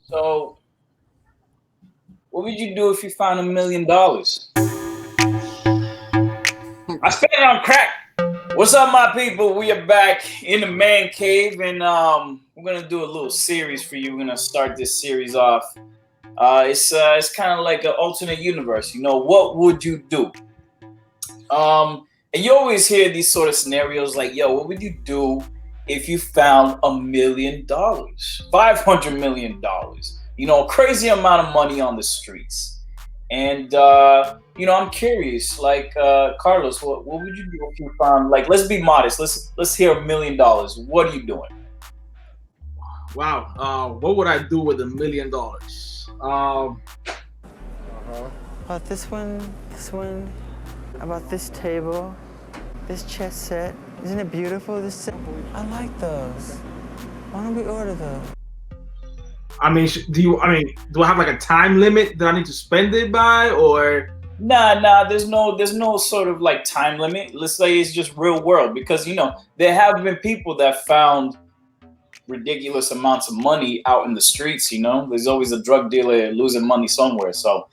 So, what would you do if you found $1 million? I spent it on crack. What's up, my people? We are back in the man cave, and we're gonna do a little series for you. We're gonna start this series off. It's kind of like an alternate universe. You know, what would you do? And you always hear these sort of scenarios like, yo, what would you do if you found $1 million, $500 million? You know, a crazy amount of money on the streets. And you know, I'm curious, like Carlos, what would you do if you found, like, let's be modest. Let's hear $1 million. What are you doing? Wow. What would I do with $1 million? About this one, about this table, this chess set. Isn't it beautiful? I like those. Why don't we order those? I mean, do I have like a time limit that I need to spend it by, or? Nah. There's no sort of like time limit. Let's say it's just real world, because you know there have been people that found ridiculous amounts of money out in the streets. You know, there's always a drug dealer losing money somewhere. So,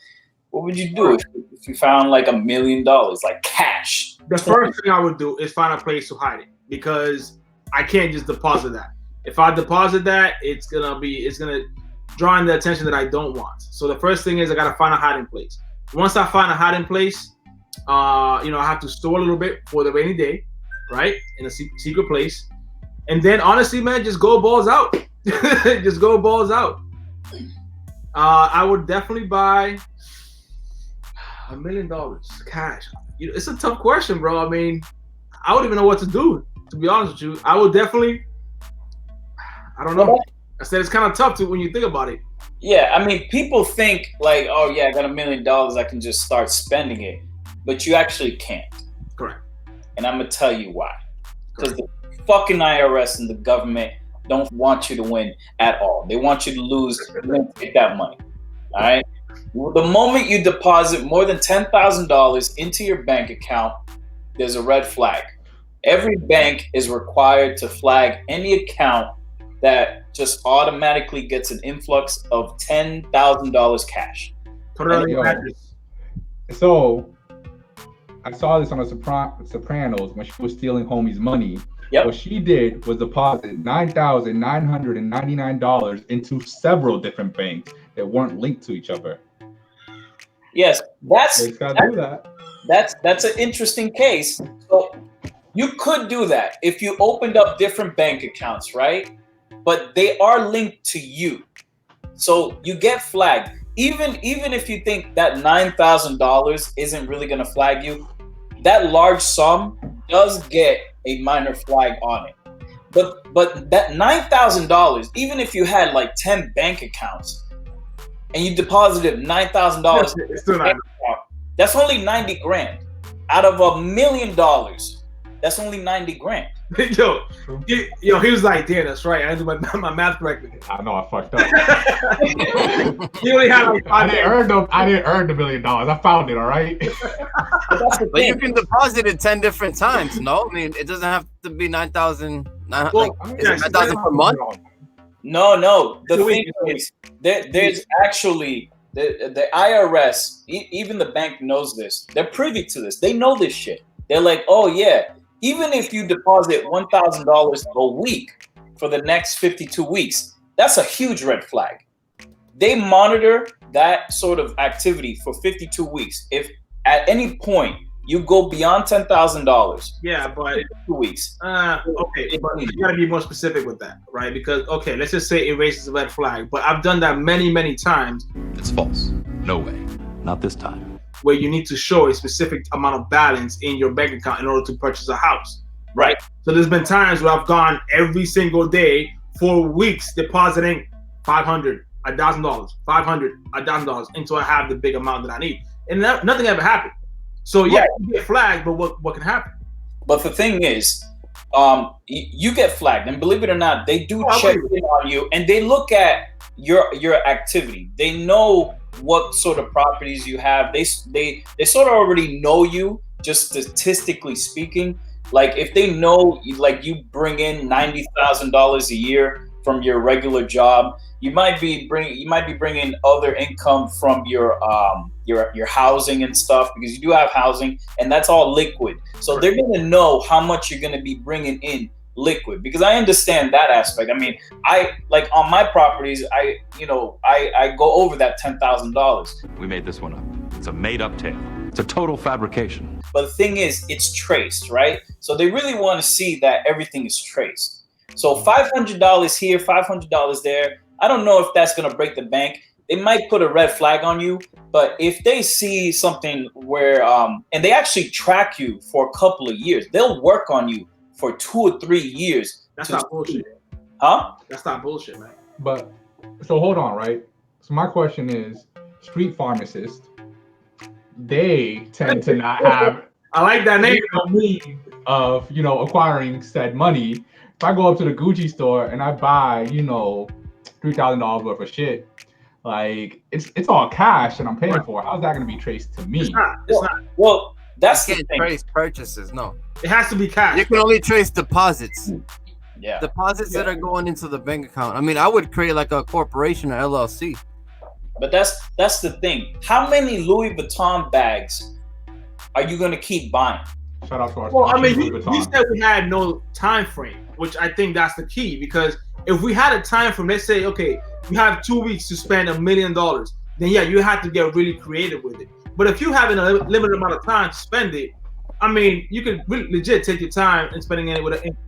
what would you do if you found like $1 million, like cash? The first thing I would do is find a place to hide it, because I can't just deposit that. If I deposit that, it's gonna draw in the attention that I don't want. So the first thing is I gotta find a hiding place. Once I find a hiding place, I have to store a little bit for the rainy day, right? In a secret place. And then honestly, man, just go balls out. Just go balls out. I would definitely buy $1 million cash. It's a tough question, bro. I mean, I wouldn't even know what to do, to be honest with you. I would definitely, I don't know. I said it's kind of tough when you think about it. Yeah, I mean, people think like, oh yeah, I got $1 million, I can just start spending it, but you actually can't. Correct. And I'm gonna tell you why. Because the fucking IRS and the government don't want you to win at all. They want you to lose and take that money. All right. The moment you deposit more than $10,000 into your bank account, there's a red flag. Every bank is required to flag any account that just automatically gets an influx of $10,000 cash. Put it on your address. So I saw this on the Sopranos when she was stealing homie's money. Yep. What she did was deposit $9,999 into several different banks that weren't linked to each other. Yes, that's an interesting case. So you could do that if you opened up different bank accounts, right? But they are linked to you, so you get flagged. Even if you think that $9,000 isn't really gonna flag you, that large sum does get a minor flag on it. But that $9,000, even if you had like 10 bank accounts and you deposited $9,000, that's only 90 grand. Out of $1 million, that's only 90 grand. Yo, he was like, damn, that's right. I didn't do my math correctly. I know, I fucked up. He only had like I didn't earn the $1 million. I found it, all right? But you can deposit it 10 different times, no? I mean, it doesn't have to be 9,000. Is it 9,000 per month? No. The thing is, there's actually the IRS, even the bank knows this. They're privy to this. They know this shit. They're like, oh yeah, even if you deposit $1,000 a week for the next 52 weeks, that's a huge red flag. They monitor that sort of activity for 52 weeks. If at any point you go beyond $10,000, yeah, but 2 weeks. Okay, but you gotta be more specific with that, right? Because let's just say it raises a red flag, but I've done that many times. It's false. No way. Not this time. Where you need to show a specific amount of balance in your bank account in order to purchase a house, right? So there's been times where I've gone every single day for weeks depositing $500, $1,000, $500, $1,000 until I have the big amount that I need, and nothing ever happened. So yeah, you get flagged, but what can happen? But the thing is, you get flagged, and believe it or not, they do check in on you, and they look at your activity. They know what sort of properties you have. They sort of already know you, just statistically speaking. Like if they know like you bring in $90,000 a year, from your regular job. You might be bringing other income from your housing and stuff, because you do have housing, and that's all liquid. So they're going to know how much you're going to be bringing in liquid, because I understand that aspect. I mean, I like on my properties, I go over that $10,000. We made this one up. It's a made-up tale. It's a total fabrication. But the thing is, it's traced, right? So they really want to see that everything is traced. So $500 here, $500 there. I don't know if that's going to break the bank. They might put a red flag on you, but if they see something where, and they actually track you for a couple of years, they'll work on you for 2 or 3 years. That's not bullshit. Huh? That's not bullshit, man. But so hold on, right? So my question is, street pharmacists, they tend to not have. I like that name. Means of acquiring said money. If I go up to the Gucci store and I buy $3,000 worth of shit, like it's all cash and I'm paying for it. How's that going to be traced to me? It's not. Well, that's you the can't thing. trace purchases. No, It has to be cash. you can only trace deposits. Yeah. Deposits that are going into the bank account. I mean, I would create like a corporation or LLC. But that's the thing. How many Louis Vuitton bags are you going to keep buying? Shout out to our Well, I mean, Louis you Vuitton. said we had no time frame, which I think that's the key, because if we had a time frame, let's say, okay, you have 2 weeks to spend $1 million, then yeah, you have to get really creative with it. But if you have a limited amount of time to spend it, I mean, you can really legit take your time and spending it in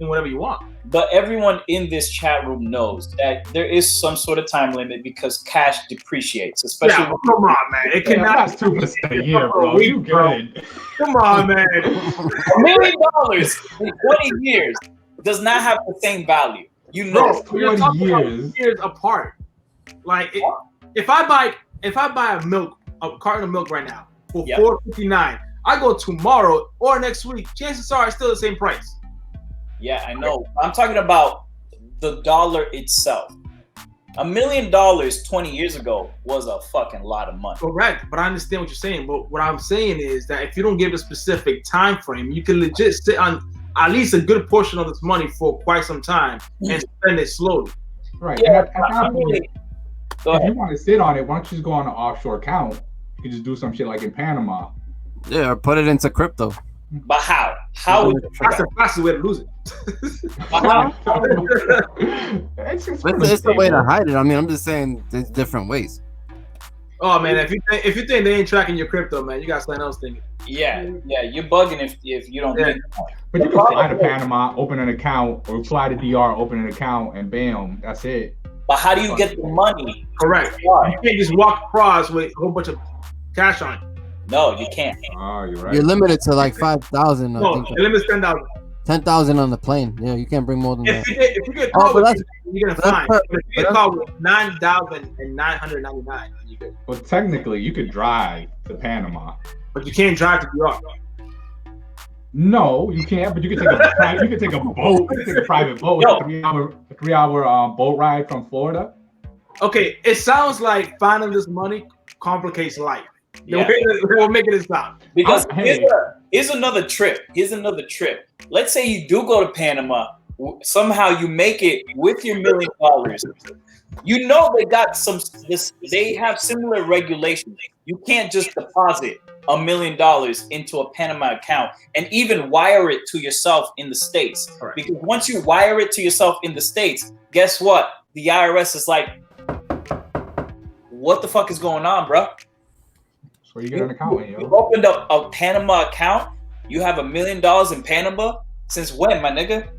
whatever you want. But everyone in this chat room knows that there is some sort of time limit, because cash depreciates, especially. Yeah, come on, man. It cannot. That's 2% a year, bro. You good? Come on, man. $1 million in 20 years does not have the same value. Bro, we're 20 talking about years. years apart. Like, if I buy a carton of milk right now for $4.59, I go tomorrow or next week, chances are it's still the same price. Yeah, I know. I'm talking about the dollar itself. $1 million 20 years ago was a fucking lot of money. Correct, but I understand what you're saying. But what I'm saying is that if you don't give a specific time frame, you can legit sit on at least a good portion of this money for quite some time and spend it slowly. Right. Yeah, At that point, if you want to sit on it, why don't you just go on an offshore account? You can just do some shit like in Panama. Yeah, or put it into crypto. But how? How would That's the fastest way to lose it. It's It's the way to hide it. I mean, I'm just saying there's different ways. Oh man, if you think they ain't tracking your crypto, man, you got something else thinking. Yeah, you're bugging if you don't think. But you can fly to Panama, open an account, or fly to DR, open an account, and bam, that's it. But how do you get the money? Correct. You can't just walk across with a whole bunch of cash on you. No, you can't. Oh, you're right. You're limited to like 5,000. No, the limit's 10,000. 10,000 on the plane. Yeah, you can't bring more than that. If you get caught with it, you're gonna fine. But if you get caught with 9,999, you good. Well, technically, you could drive to Panama. But you can't drive to New York. No, you can't. But you can take a you can take a boat. You can take a private boat. Yo. A 3-hour boat ride from Florida. Okay, it sounds like finding this money complicates life. Yeah. We'll make it stop. Because Hey. here's another trip. Let's say you do go to Panama. Somehow you make it with your $1 million. You know they got they have similar regulations. You can't just deposit $1 million into a Panama account and even wire it to yourself in the States. Correct. Because once you wire it to yourself in the States, guess what? The IRS is like, what the fuck is going on, bro? So you get an account, You opened up a Panama account. You have $1 million in Panama. Since when, my nigga?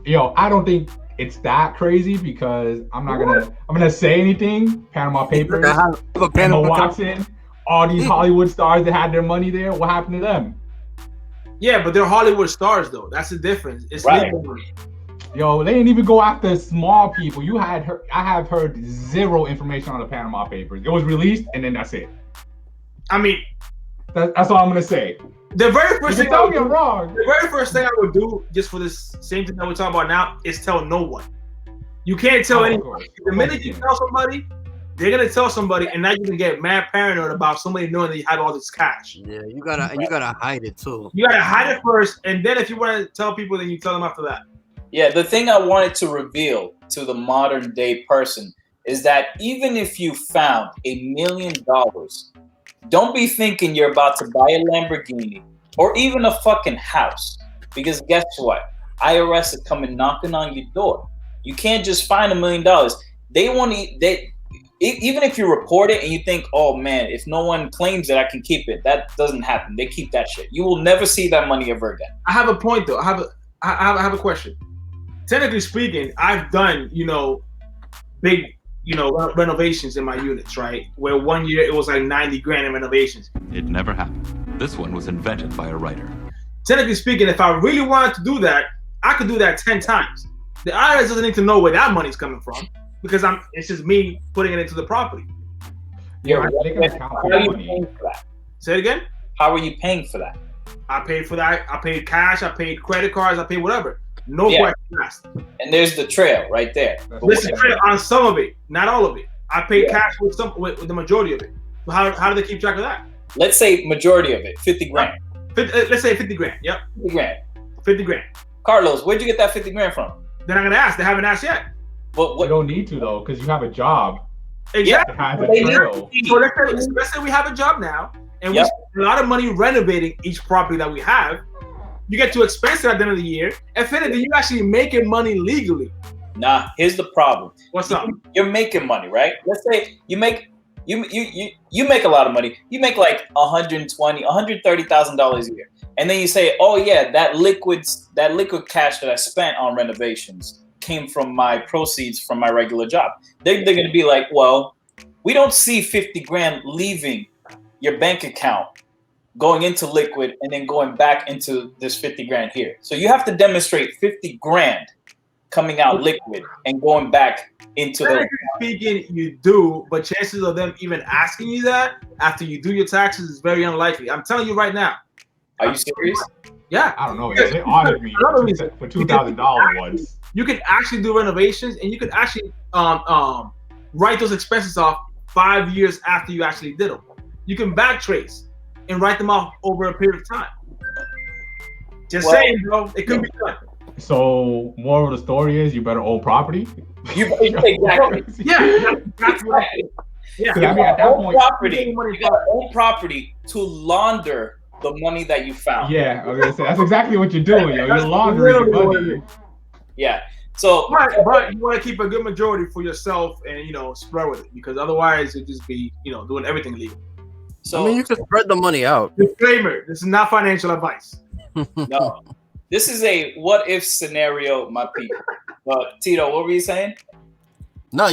Yo, I don't think it's that crazy because I'm gonna say anything. Panama Papers, I have a Emma Panama Watson, all these Hollywood stars that had their money there. What happened to them? Yeah, but they're Hollywood stars though. That's the difference. It's Right. legal money. Yo, they didn't even go after small people. I have heard zero information on the Panama Papers. It was released and then that's it. I mean, That's all I'm gonna say. the very first You thing can tell me I'm wrong. The very first thing I would do, just for this same thing that we're talking about now, is tell no one. You can't tell Of anyone. course. The minute you tell somebody, they're gonna tell somebody, and now you can get mad paranoid about somebody knowing that you have all this cash. Yeah, you gotta hide it too. You gotta hide it first, and then if you want to tell people, then you tell them after that. Yeah, the thing I wanted to reveal to the modern day person is that even if you found $1 million, don't be thinking you're about to buy a Lamborghini or even a fucking house. Because guess what? IRS is coming knocking on your door. You can't just find $1 million. They want to, even if you report it and you think, oh man, if no one claims it, I can keep it. That doesn't happen. They keep that shit. You will never see that money ever again. I have a point though. I have a question. Technically speaking, I've done, big, renovations in my units, right? Where 1 year it was like 90 grand in renovations. It never happened. This one was invented by a writer. Technically speaking, if I really wanted to do that, I could do that 10 times. The IRS doesn't need to know where that money's coming from because it's just me putting it into the property. Yeah, how are you paying for that? Say it again? How are you paying for that? I paid for that. I paid cash. I paid credit cards. I paid whatever. No questions asked. And there's the trail right there. There's the trail on some of it, not all of it. I paid cash with the majority of it. So how do they keep track of that? Let's say majority of it, 50 grand. Let's say 50 grand. Yep. 50 grand. 50 grand. Carlos, where'd you get that 50 grand from? They're not gonna ask. They haven't asked yet. But you don't need to though, because you have a job. Exactly. So let's say we have a job now, and we spend a lot of money renovating each property that we have. You get to expense it at the end of the year, and finally, you actually making money legally. Nah, here's the problem. What's up? You're making money, right? Let's say you make you make a lot of money. You make like $120,000, $130,000 a year, and then you say, "Oh yeah, that liquid cash that I spent on renovations came from my proceeds from my regular job." They're going to be like, "Well, we don't see 50 grand leaving your bank account, going into liquid and then going back into this 50 grand here." So you have to demonstrate 50 grand coming out liquid and going back into the. Speaking, you do, but chances of them even asking you that after you do your taxes is very unlikely. I'm telling you right now. Are you serious? Yeah. I don't know. They audited me for $2,000 once. You can actually do renovations, and you can actually write those expenses off 5 years after you actually did them. You can backtrace and write them off over a period of time. Just saying, bro, it could be done. So, moral of the story is, you better own property. Exactly. Yeah, that's right. Yeah, you gotta own property to launder the money that you found. Yeah, I was gonna say that's exactly what you're doing. You're laundering money. Yeah. So, but you want to keep a good majority for yourself, and spread with it, because otherwise it just be doing everything legal. So you can spread the money out. Disclaimer: this is not financial advice. No, this is a what if scenario, my people. But Tito, what were you saying? No,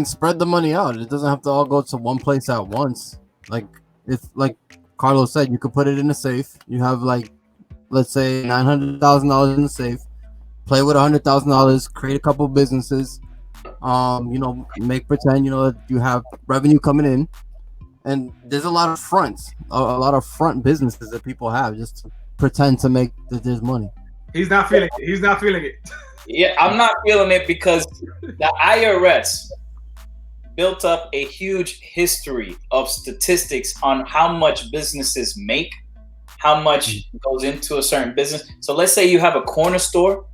spread the money out. It doesn't have to all go to one place at once. Like Carlos said, you could put it in a safe. You have let's say $900,000 in the safe. Play with $100,000. Create a couple businesses. Make pretend that you have revenue coming in. And there's a lot of fronts, a lot of front businesses that people have just to pretend to make that there's money. He's not feeling it. Yeah, I'm not feeling it because the IRS built up a huge history of statistics on how much businesses make, how much goes into a certain business. So let's say you have a corner store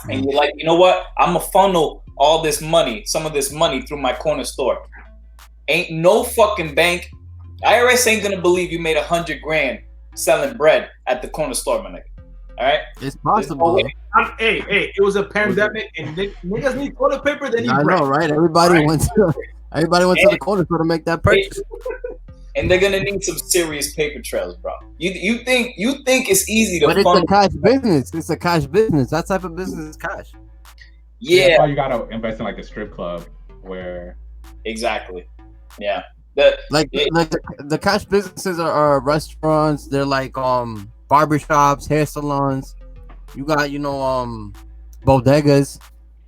and you're like, you know what? I'm going to funnel all this money, some of this money through my corner store. Ain't no fucking bank. IRS ain't gonna believe you made 100 grand selling bread at the corner store, my nigga. All right, it's possible. Hey, it was a pandemic, and niggas need toilet paper. They need bread. I know, right? Everybody went to the corner store to make that purchase. And they're gonna need some serious paper trails, bro. You think it's easy to? But it's a cash business. It's a cash business. That type of business is cash. Yeah. That's why you gotta invest in like a strip club where. Exactly. Yeah. The cash businesses are restaurants. They're like barbershops, hair salons. You got bodegas.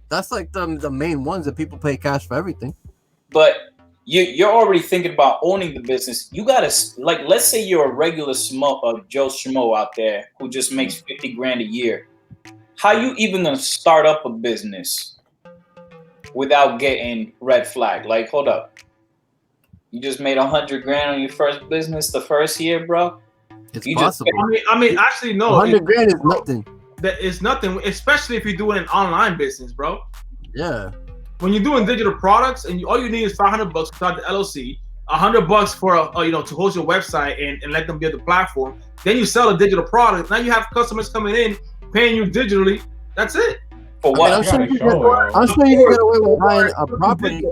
That's like the main ones that people pay cash for everything. But you're already thinking about owning the business. You gotta let's say you're a regular Joe Schmo out there who just makes 50 grand a year. How you even gonna start up a business without getting red flag? Like, hold up. You just made 100 grand on your first business the first year, bro. It's possible. Actually, no. 100 grand is nothing. That is nothing, especially if you're doing an online business, bro. Yeah. When you're doing digital products, and all you need is $500 to start the LLC, $100 for to host your website and let them build the platform. Then you sell a digital product. Now you have customers coming in, paying you digitally. That's it. For what? I'm sure you can get away with buying a property.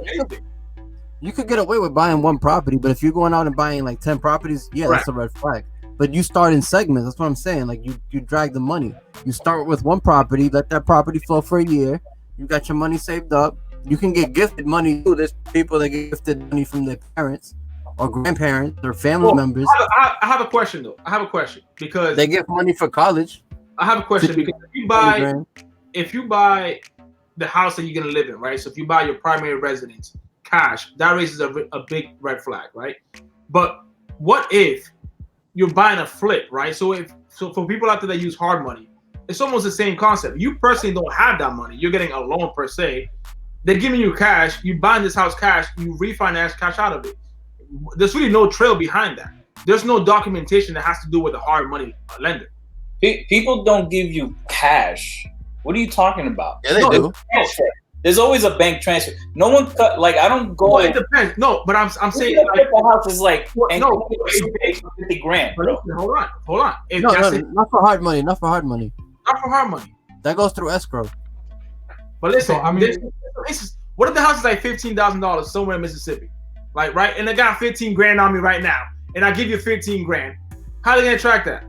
You could get away with buying one property, but if you're going out and buying like 10 properties, yeah, that's a red flag. But you start in segments. That's what I'm saying. Like you drag the money. You start with one property, let that property flow for a year. You got your money saved up. You can get gifted money too. There's people that get gifted money from their parents or grandparents or family members. I have a question though. I have a question because they give money for college. I have a question because if you buy the house that you're gonna live in, right? So if you buy your primary residence cash, that raises a big red flag, right? But what if you're buying a flip, right? So for people out there that use hard money, it's almost the same concept. You personally don't have that money. You're getting a loan per se. They're giving you cash. You buying this house cash. You refinance cash out of it. There's really no trail behind that. There's no documentation that has to do with a hard money lender. People don't give you cash. What are you talking about? Yeah, they do. There's always a bank transfer. No one cut. Like I don't go. Well, it depends. No, but I'm saying like, the house is like no, $50,000, bro. Hold on. Not for hard money. Not for hard money. Not for hard money. That goes through escrow. But listen, what if the house is like $15,000 somewhere in Mississippi, like right? And they got 15 grand on me right now, and I give you 15 grand. How are they gonna track that?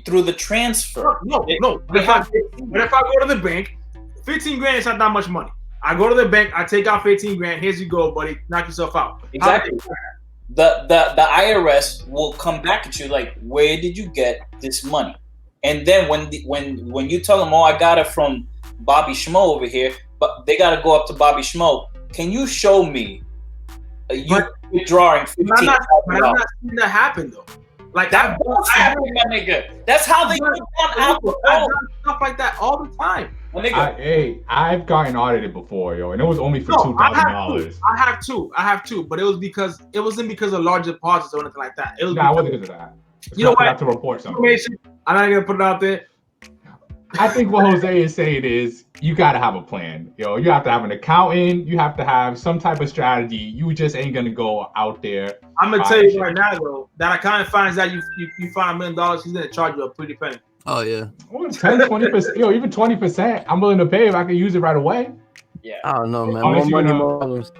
Through the transfer. No. But if I go to the bank, 15 grand is not that much money. I go to the bank, I take out 15 grand. Here you go, buddy. Knock yourself out. Exactly. The IRS will come back at you like, where did you get this money? And then when you tell them, oh, I got it from Bobby Schmo over here, but they got to go up to Bobby Schmo. Can you show me you withdrawing $15,000? I'm not seeing that happen though. Like that happen, my nigga. That's how they get stuff like that all the time. I've gotten audited before, yo, and it was only for $2,000. I have two, but it wasn't because of large deposits or anything like that. It wasn't because of that. You know what? I have to report something. I'm not gonna put it out there. I think what Jose is saying is you gotta have a plan. Yo, you have to have an accountant. You have to have some type of strategy. You just ain't gonna go out there. I'm gonna tell you right now, though, that accountant finds out you find $1 million, he's gonna charge you a pretty penny. Oh yeah. 10-20%. Yo, even 20%. I'm willing to pay if I can use it right away. Yeah. I don't know, man. More money, more problems.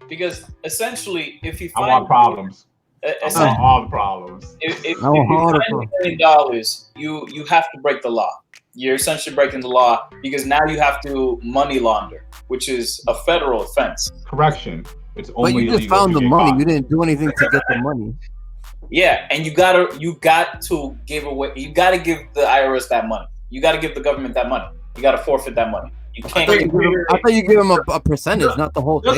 Because essentially, if you I find want problems. I want all the problems. If you find $1 million, you have to break the law. You're essentially breaking the law because now you have to money launder, which is a federal offense. Correction. It's only but you just found the money. You didn't do anything to get the money. Yeah, and you got to give away. You got to give the IRS that money. You got to give the government that money. You got to forfeit that money. You can't. I thought you give them a percentage, not the whole thing.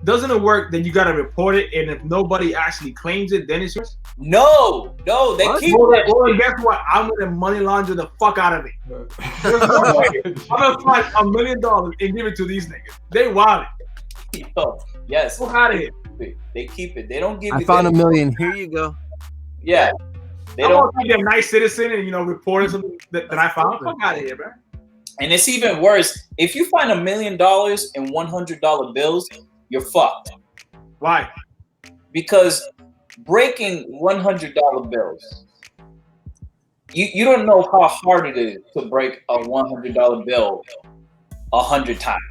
Doesn't it work? Then you got to report it, and if nobody actually claims it, then it's yours. No, they keep it. Well, guess what? I'm gonna money launder the fuck out of it. There's no way. I'm gonna find $1 million and give it to these niggas. They want it. Yo, yes. Fuck out of here. They keep it. They don't give. I found $1 million. Here you go. Yeah. They don't be a nice citizen and reporting something that I found. Fuck out of here, bro. And it's even worse. If you find $1 million in $100 bills, you're fucked. Why? Because breaking $100 bills, you don't know how hard it is to break a $100 bill 100 times.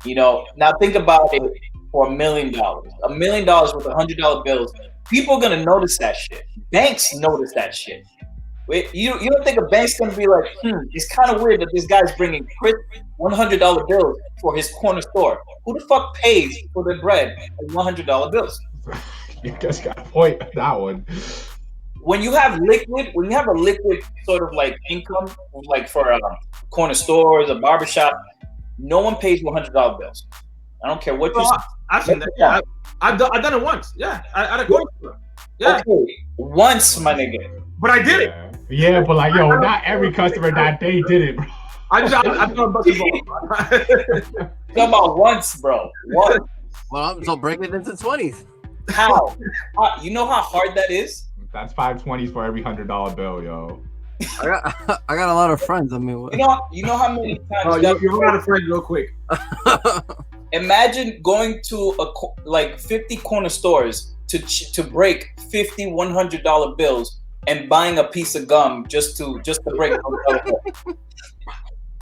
Now think about it for $1 million. $1 million with $100 bills. People are gonna notice that shit. Banks notice that shit. You don't think a bank's gonna be like, it's kind of weird that this guy's bringing $100 bills for his corner store. Who the fuck pays for their bread in $100 bills? You just got a point on that one. When you have a liquid sort of like income, like for corner stores, a barbershop, no one pays $100 bills. I don't care what you say. I've seen that. Yeah, I've done it once. Yeah, at a grocery store. Yeah, okay. Once, my nigga. But I did it. Yeah, but like, yo, not every customer that day did it, bro. I've done basketball. Talking about once, bro. Once. Well, so break it into 20s. How? You know how hard that is? That's 520s for every $100 bill, yo. I got a lot of friends. I mean, what? You know how many times you run out of friends real quick. Imagine going to 50 corner stores to break 50 $100 bills and buying a piece of gum just to break.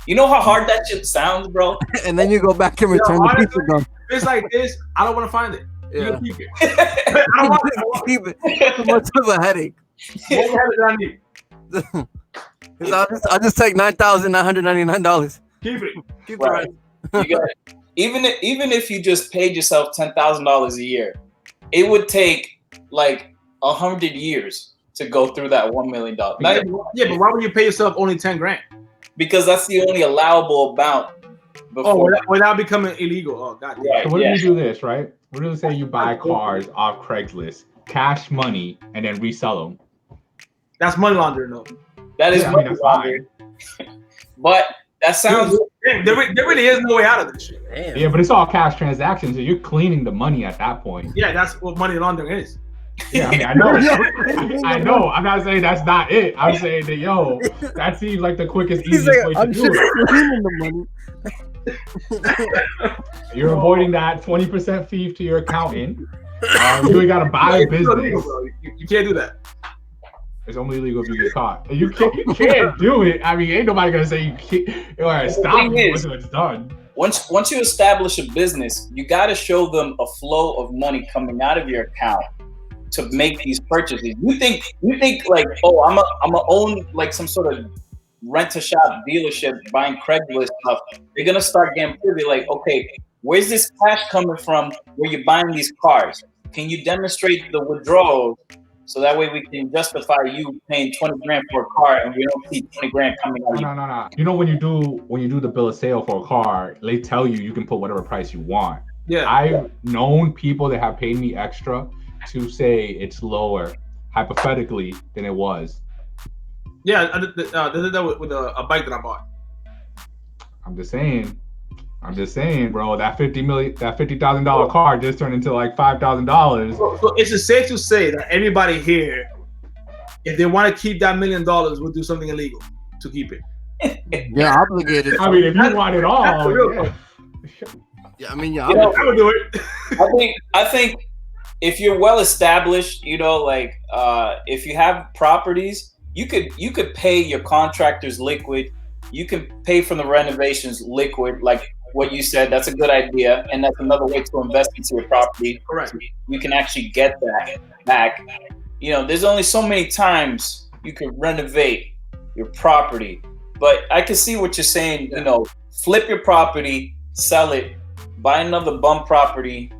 You know how hard that shit sounds, bro. And then you go back and return the piece of gum. It's like this. I don't want to find it. Yeah. You keep it. I don't want to keep it. It's too much of a headache. What headache do I need? I'll just take $9,999. Keep it. Keep it right. You got it. Even if you just paid yourself $10,000 a year, it would take like 100 years to go through that $1 million. Yeah, but why would you pay yourself only 10 grand? Because that's the only allowable amount. Without becoming illegal. Oh, God. Right, so what if you do this, right? What if you say you buy cars off Craigslist, cash money, and then resell them? That's money laundering, though. That is money laundering. But that sounds... There really is no way out of this shit. Damn. Yeah, but it's all cash transactions, so you're cleaning the money at that point. Yeah, that's what money laundering is. Yeah, I mean, I know. I know. I'm not saying that's not it. I'm saying that, that seems like the quickest, easiest way to do it. You're avoiding that 20% fee to your accountant. You ain't got to buy a business. You can't do that. It's only illegal if you get caught. You can't do it. I mean, ain't nobody gonna say you can't. Stop it until it's done. Once you establish a business, you got to show them a flow of money coming out of your account to make these purchases. You think like, oh, I'm a own like some sort of rent-a-shop dealership buying Craigslist stuff. They're gonna start getting privy. Like, okay, where's this cash coming from? Where you're buying these cars? Can you demonstrate the withdrawals? So that way we can justify you paying 20 grand for a car and we don't see 20 grand coming out. No. You know when you do the bill of sale for a car, they tell you can put whatever price you want. Yeah. I've known people that have paid me extra to say it's lower, hypothetically, than it was. Yeah, I did that with a bike that I bought. I'm just saying, bro. That $50,000 car just turned into like $5,000. So it's safe to say that everybody here, if they want to keep that $1 million, will do something illegal to keep it. Yeah, obligated. I mean, if you want it all, yeah. I mean, I would do it. I think if you're well established, if you have properties, you could pay your contractors liquid. You can pay for the renovations liquid, like what you said. That's a good idea, and that's another way to invest into your property. Correct. You can actually get that back. There's only so many times you can renovate your property, but I can see what you're saying. Flip your property, sell it, buy another bum property,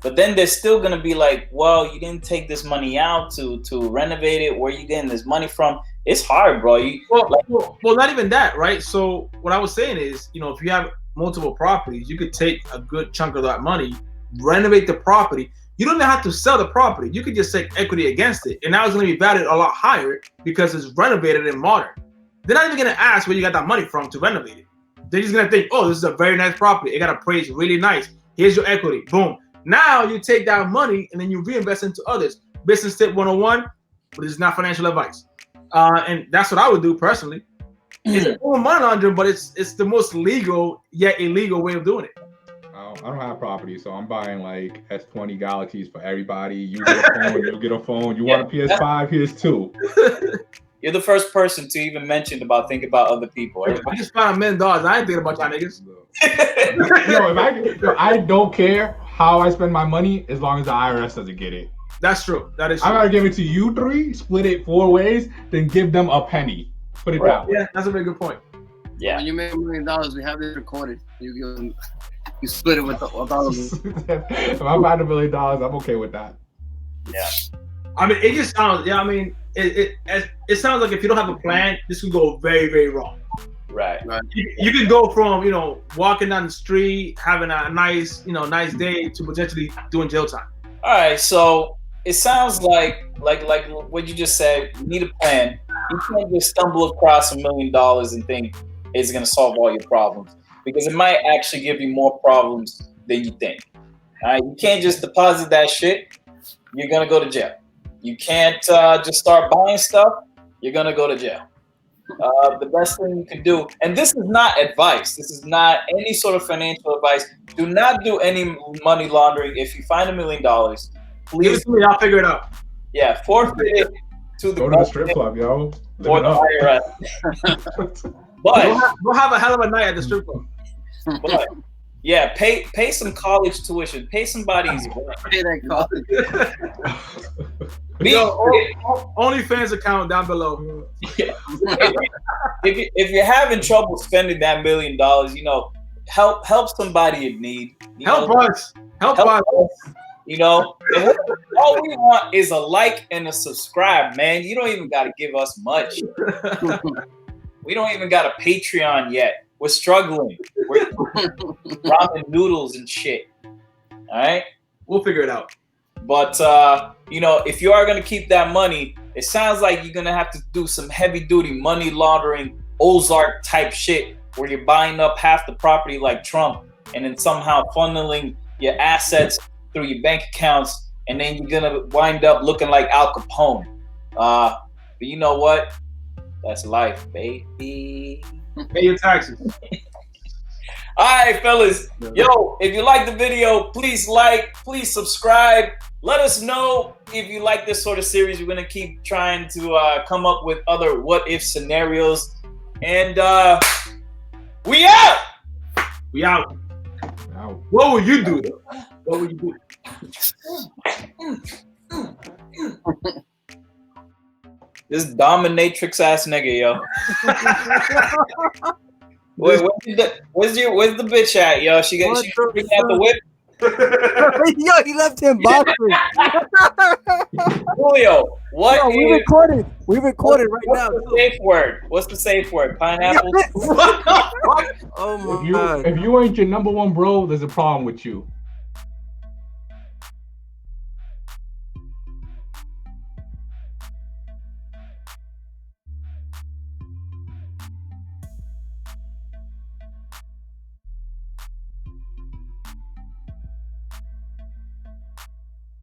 but then they're still gonna be like, well, you didn't take this money out to renovate it. Where are you getting this money from? It's hard, bro. Well, not even that, right? So what I was saying is, if you have multiple properties, you could take a good chunk of that money, renovate the property. You don't even have to sell the property. You could just take equity against it. And now it's going to be valued a lot higher because it's renovated and modern. They're not even going to ask where you got that money from to renovate it. They're just going to think, oh, this is a very nice property. It got appraised really nice. Here's your equity. Boom. Now you take that money and then you reinvest into others. Business tip 101, but it's not financial advice. And that's what I would do personally. It's money laundering, but it's the most legal yet illegal way of doing it. I don't have property, so I'm buying like S20 Galaxies for everybody. You get a phone, you get a phone. You want a PS5? Here's two. You're the first person to even mention thinking about other people. I just found $1 million. I ain't thinking about y'all niggas. I don't care how I spend my money as long as the IRS doesn't get it. That's true. That is true. I'm gonna give it to you three, split it 4 ways, then give them a penny. Put it that way. Yeah, that's a very good point. Yeah. When you make $1 million, we have this recorded. You split it with all of them. If I buy $1 million, I'm okay with that. Yeah. I mean, it just sounds. Yeah, I mean, it sounds like if you don't have a plan, this could go very, very wrong. Right. You could go from walking down the street, having a nice day, to potentially doing jail time. All right, so it sounds like what you just said. You need a plan. You can't just stumble across $1 million and think it's gonna solve all your problems, because it might actually give you more problems than you think. All right, you can't just deposit that shit. You're gonna go to jail. You can't just start buying stuff. You're gonna go to jail. The best thing you can do, and this is not advice. This is not any sort of financial advice. Do not do any money laundering. If you find $1 million, please. Give it to me. I'll figure it out. Yeah, forfeit it to the Go to the strip club, yo. or the IRS. But we'll have a hell of a night at the strip club. But yeah, pay some college tuition. Pay somebody's rent. Pay that college. OnlyFans account down below. If you're having trouble spending that $1 million, you know, help somebody in need. Help us. Help us. You know, all we want is a like and a subscribe, man. You don't even got to give us much. We don't even got a Patreon yet. We're struggling. We're ramen noodles and shit. All right? We'll figure it out. But, you know, if you are going to keep that money, it sounds like you're going to have to do some heavy-duty money laundering, Ozark type shit where you're buying up half the property like Trump and then somehow funneling your assets through your bank accounts, and then you're going to wind up looking like Al Capone. But you know what? That's life, baby. Pay your taxes. All right, fellas. Yo, if you like the video, please like, please subscribe. Let us know if you like this sort of series. We're going to keep trying to come up with other what-if scenarios. And we out! We out. What will you do, though? What will you do? This dominatrix ass nigga, yo. Wait, where's the bitch at, yo? She bring out the whip. Yo, he left him boxing. Julio, what? Yo, we recorded. We recorded right now. What's the safe word? What's the safe word? Pineapple. Oh my god! If you ain't your number one bro, there's a problem with you.